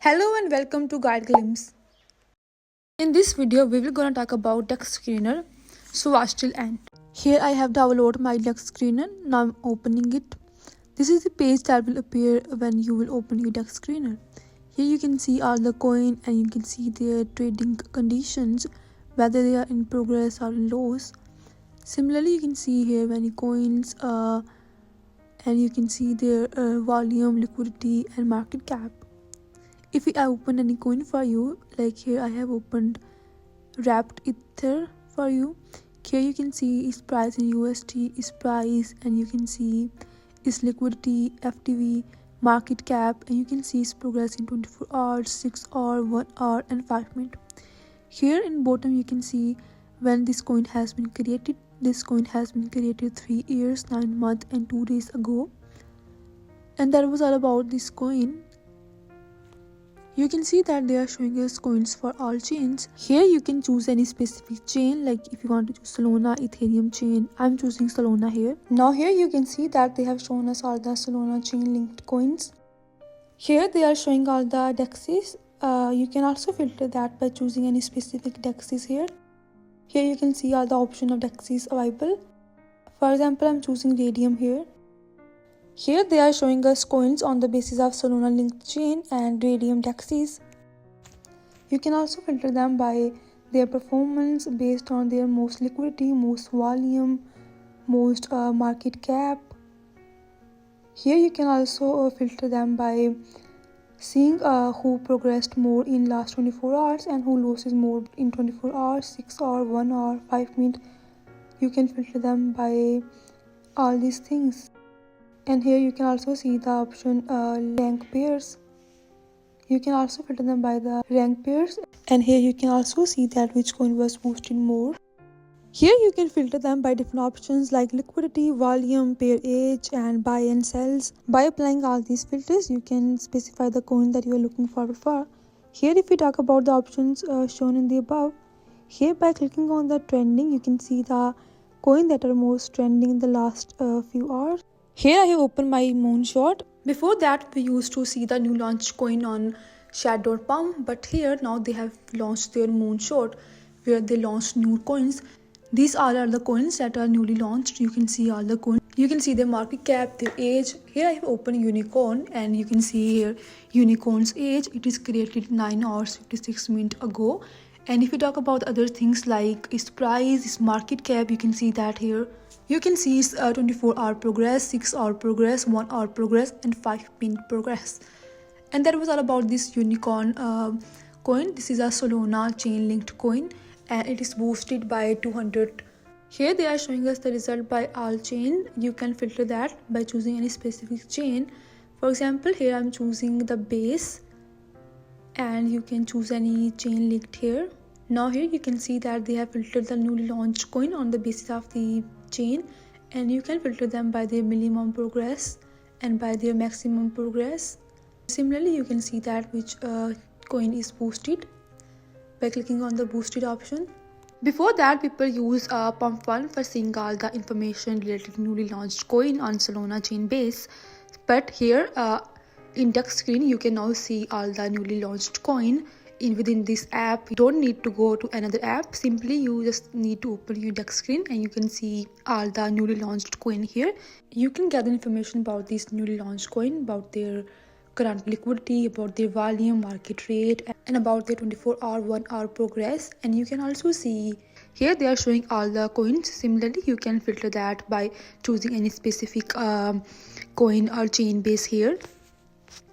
Hello and welcome to Guide Glimpse. In this video, we will gonna talk about Dexscreener. So watch till end. Here I have downloaded my Dexscreener. Now I'm opening it. This is the page that will appear when you will open your Dexscreener. Here you can see all the coin and you can see their trading conditions, whether they are in progress or in loss. Similarly, you can see here many coins and you can see their volume, liquidity and market cap. If I open any coin for you, like here I have opened wrapped ether for you. Here you can see its price in USD, its price, and you can see its liquidity, FTV, market cap, and you can see its progress in 24 hours, 6 hours, 1 hour and 5 minutes. Here in bottom you can see when this coin has been created. This coin has been created 3 years, 9 months and 2 days ago. And that was all about this coin. You can see that they are showing us coins for all chains. Here you can choose any specific chain, like if you want to choose Solana, Ethereum chain. I'm choosing Solana here. Now here you can see that they have shown us all the Solana chain linked coins. Here they are showing all the dexes. You can also filter that by choosing any specific dexes here. Here you can see all the option of dexes available. For example, I'm choosing Radium here. Here they are showing us coins on the basis of Solana linked chain and Radium dexes. You can also filter them by their performance based on their most liquidity, most volume, most market cap. Here you can also filter them by seeing who progressed more in last 24 hours and who loses more in 24 hours, 6 hours, 1 hour, 5 minutes. You can filter them by all these things. And here you can also see the option rank pairs. You can also filter them by the rank pairs, and here you can also see that which coin was boosted more. Here you can filter them by different options like liquidity, volume, pair age and buy and sells. By applying all these filters, you can specify the coin that you are looking forward for. Here if we talk about the options shown in the above, here by clicking on the trending, you can see the coin that are most trending in the last few hours. Here I have opened my moonshot. Before that we used to see the new launch coin on Shad.pump, but here now they have launched their moonshot where they launched new coins. These all are the coins that are newly launched. You can see all the coins. You can see their market cap, their age. Here I have opened unicorn and you can see here unicorn's age. It is created 9 hours 56 minutes ago. And if you talk about other things like its price, its market cap, you can see that here. You can see its 24-hour progress, 6-hour progress, 1-hour progress and 5-minute progress. And that was all about this unicorn coin. This is a Solana chain linked coin and it is boosted by 200. Here they are showing us the result by all chain. You can filter that by choosing any specific chain. For example, here I'm choosing the base and you can choose any chain linked here. Now here you can see that they have filtered the newly launched coin on the basis of the chain, and you can filter them by their minimum progress and by their maximum progress. Similarly, you can see that which coin is boosted by clicking on the boosted option. Before that, people use pump 1 for seeing all the information related to newly launched coin on Solana chain base, but here in Dexscreener you can now see all the newly launched coin within this app. You don't need to go to another app. Simply you just need to open your Dexscreener and you can see all the newly launched coin here. You can gather information about this newly launched coin, about their current liquidity, about their volume, market rate, and about their 24-hour, 1-hour progress. And you can also see here they are showing all the coins. Similarly, you can filter that by choosing any specific coin or chain base here.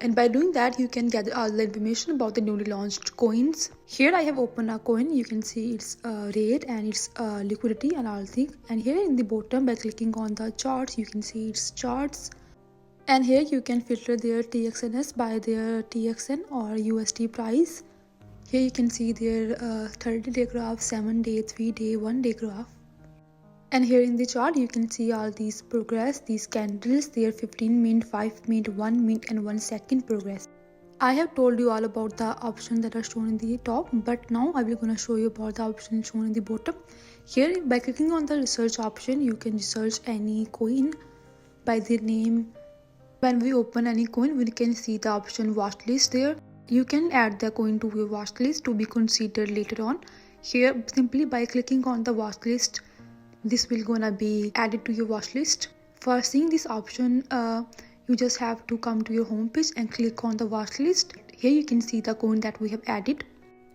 And by doing that, you can gather all the information about the newly launched coins. Here I have opened a coin. You can see its rate and its liquidity and all things. And here in the bottom, by clicking on the charts, you can see its charts. And here you can filter their TXNS by their TXN or USD price. Here you can see their 30-day graph, 7-day, 3-day, 1-day graph. And here in the chart you can see all these progress, these candles, their 15-minute, 5-minute, 1-minute and 1-second progress. I have told you all about the options that are shown in the top, but now I will gonna show you about the options shown in the bottom. Here by clicking on the research option, you can research any coin by their name. When we open any coin, we can see the option watch list there. you can add the coin to your watch list to be considered later on. Here, simply by clicking on the watch list, this will gonna be added to your watch list. For seeing this option, you just have to come to your home page and click on the watch list. Here you can see the coin that we have added.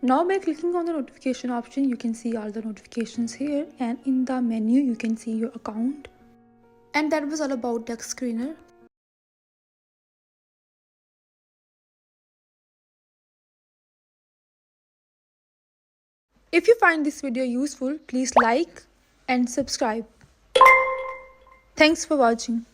Now by clicking on the notification option, you can see all the notifications here, and in the menu you can see your account. And that was all about Dexscreener. If you find this video useful, please like and subscribe. Thanks for watching.